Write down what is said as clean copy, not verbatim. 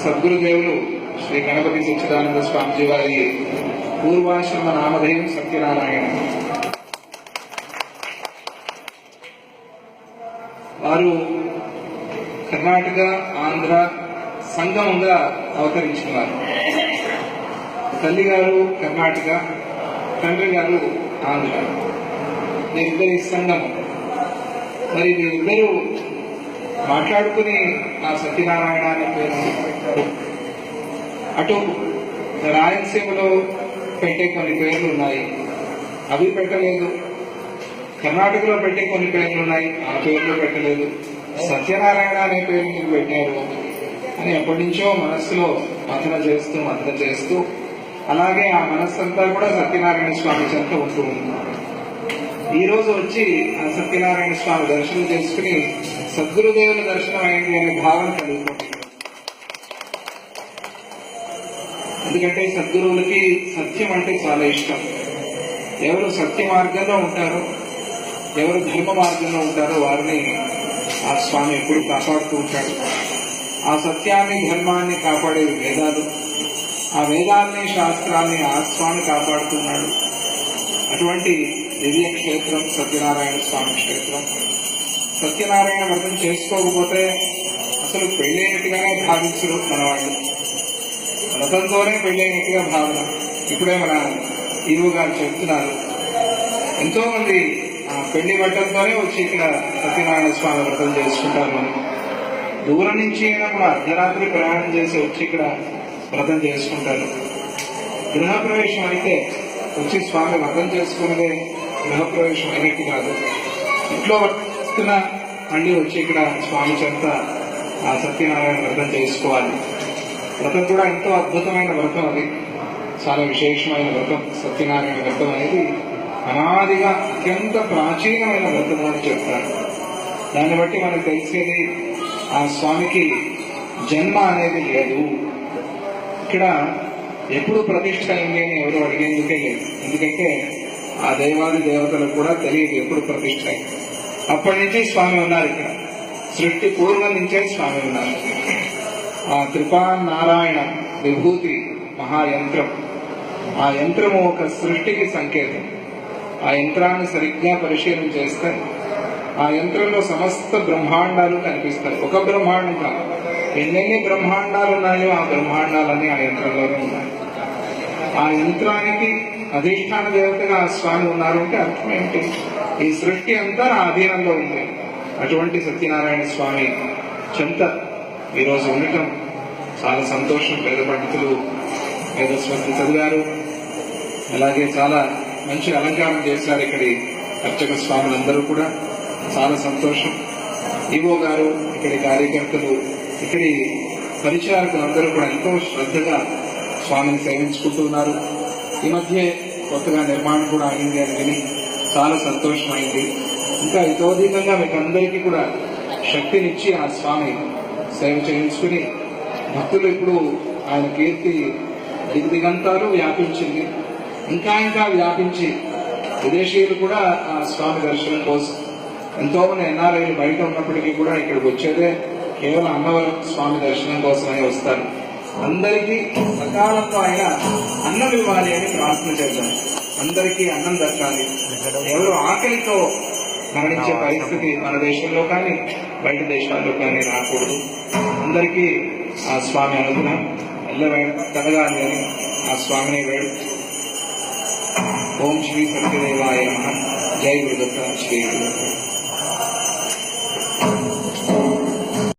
సద్గురుదేవులు శ్రీ గణపతి సచ్చిదానంద స్వామిజీ వారి పూర్వాశ్రమ నామధేయం సత్యనారాయణ. వారు కర్ణాటక ఆంధ్ర సంగమంగా అవతరించినారు. తల్లి గారు కర్ణాటక, తండ్రి గారు ఆంధ్ర, వీరిద్దరి సంగమం. మరి వీరిద్దరూ మాట్లాడుకుని ఆ సత్యనారాయణ అనే పేరు అటు రాయలసీమలో పెట్టే కొన్ని పేర్లు ఉన్నాయి, అవి పెట్టలేదు. కర్ణాటకలో పెట్టే కొన్ని పేర్లు ఉన్నాయి, ఆ పేర్లు పెట్టలేదు. సత్యనారాయణ అనే పేరు మీరు పెట్టారు అని ఎప్పటి నుంచో మనస్సులో మథన చేస్తూ అలాగే ఆ మనస్సంతా కూడా సత్యనారాయణ స్వామి చెంత ఉంటూ ఉంది. ఈ రోజు వచ్చి ఆ సత్యనారాయణ స్వామి దర్శనం చేసుకుని సద్గురుదేవుల దర్శనం అయింది అనే భావన కలుగుతుంది. ఎందుకంటే సద్గురువులకి సత్యం అంటే చాలా ఇష్టం. ఎవరు సత్య మార్గంలో ఉంటారో, ఎవరు ధర్మ మార్గంలో ఉంటారో వారిని ఆ స్వామి ఎప్పుడు కాపాడుతూ ఉంటాడు. ఆ సత్యాన్ని ధర్మాన్ని కాపాడేది వేదాలు, ఆ వేదాల్ని శాస్త్రాల్ని ఆ స్వామి కాపాడుతున్నాడు. అటువంటి దివ్య క్షేత్రం సత్యనారాయణ స్వామి క్షేత్రం. సత్యనారాయణ వ్రతం చేసుకోకపోతే అసలు పెళ్ళైనట్టుగానే భావించరు మన వాళ్ళు. వ్రతంతోనే పెళ్ళైనట్టుగా భావన. ఇప్పుడే మన ఈవు గారు చెప్తున్నారు, ఎంతో మంది పెళ్లి బట్టలతోనే వచ్చి ఇక్కడ సత్యనారాయణ స్వామి వ్రతం చేసుకుంటారు. మనం దూరం నుంచి అయినా కూడా అర్ధరాత్రి ప్రయాణం చేసి వచ్చి ఇక్కడ వ్రతం చేసుకుంటారు. గృహప్రవేశం అయితే వచ్చి స్వామి వ్రతం చేసుకున్నదే గృహప్రవేశం అయినట్టు కాదు. ఇంట్లో వ్రతం చేస్తున్నా మళ్ళీ వచ్చి ఇక్కడ స్వామి చెంత ఆ సత్యనారాయణ వ్రతం చేసుకోవాలి. వ్రతం కూడా ఎంతో అద్భుతమైన వ్రతం, అది చాలా విశేషమైన వ్రతం. సత్యనారాయణ వ్రతం అనేది అనాదిగా అత్యంత ప్రాచీనమైన వ్రతం అని చెప్తారు. దాన్ని బట్టి మనకు తెలిసేది ఆ స్వామికి జన్మ అనేది లేదు. ఇక్కడ ఎప్పుడు ప్రతిష్ట అయింది అని ఎవరు అడిగేందుకే లేదు. ఎందుకంటే ఆ దేవాది దేవతలకు కూడా తెలియదు ఎప్పుడు ప్రతిష్ట అయింది. అప్పటి నుంచి స్వామి ఉన్నారు ఇక్కడ. సృష్టి పూర్వం నుంచే స్వామి ఉన్నారు. ఆ త్రిపాన్ నారాయణ విభూతి మహాయంత్రం, ఆ యంత్రము ఒక సృష్టికి సంకేతం. ఆ యంత్రాన్ని సరిగ్గా పరిశీలన చేస్తే ఆ యంత్రంలో సమస్త బ్రహ్మాండాలు కనిపిస్తాయి. ఒక బ్రహ్మాండం కాదు, ఎన్నెన్ని బ్రహ్మాండాలు ఉన్నాయో ఆ బ్రహ్మాండాలన్నీ ఆ యంత్రంలోనే ఉన్నాయి. ఆ యంత్రానికి అధిష్టాన దేవతగా ఆ స్వామి ఉన్నారు అంటే అర్థం ఏంటి? ఈ సృష్టి అంతా నా అధీనంలో ఉంది. అటువంటి సత్యనారాయణ స్వామి చెంత ఈరోజు ఉండటం చాలా సంతోషం. పేద పండితులు వేదస్వతి చదివారు, అలాగే చాలా మంచి అలంకారం చేశారు ఇక్కడి అర్చక స్వాములందరూ కూడా. చాలా సంతోషం. ఈవో గారు, ఇక్కడి కార్యకర్తలు, ఇక్కడి పరిచారకులు అందరూ కూడా ఎంతో శ్రద్ధగా స్వామిని సేవించుకుంటూ ఉన్నారు. ఈ మధ్య కొత్తగా నిర్మాణం కూడా అయింది అని విని చాలా సంతోషమైంది. ఇంకా ఇతోధికంగా మీకు అందరికీ కూడా శక్తినిచ్చి ఆ స్వామి సేవ చేయించుకుని భక్తులు ఇప్పుడు ఆయన కీర్తి దిగ్దిగంతాలు వ్యాపించింది. ఇంకా ఇంకా వ్యాపించి విదేశీయులు కూడా ఆ స్వామి దర్శనం కోసం, ఎంతో మంది ఎన్ఆర్ఐలు బయట ఉన్నప్పటికీ కూడా ఇక్కడికి వచ్చేదే కేవలం అన్నవరం స్వామి దర్శనం కోసమని వస్తారు. అందరికీ సకాలంలో ఆయన అన్నం ఇవ్వాలి అని ప్రార్థన చేద్దాం. అందరికీ అన్నం దక్కాలి. ఎవరు ఆకలితో మరణించే పరిస్థితి మన దేశంలో కానీ బయట దేశాల్లో కానీ రాకూడదు. అందరికీ ఆ స్వామి అనుగ్రహం కలగాలి అని ఆ స్వామిని వేడు. ఓం శ్రీ సత్యదేవాయ నమః. జై గురుదత్త శ్రీ గురు.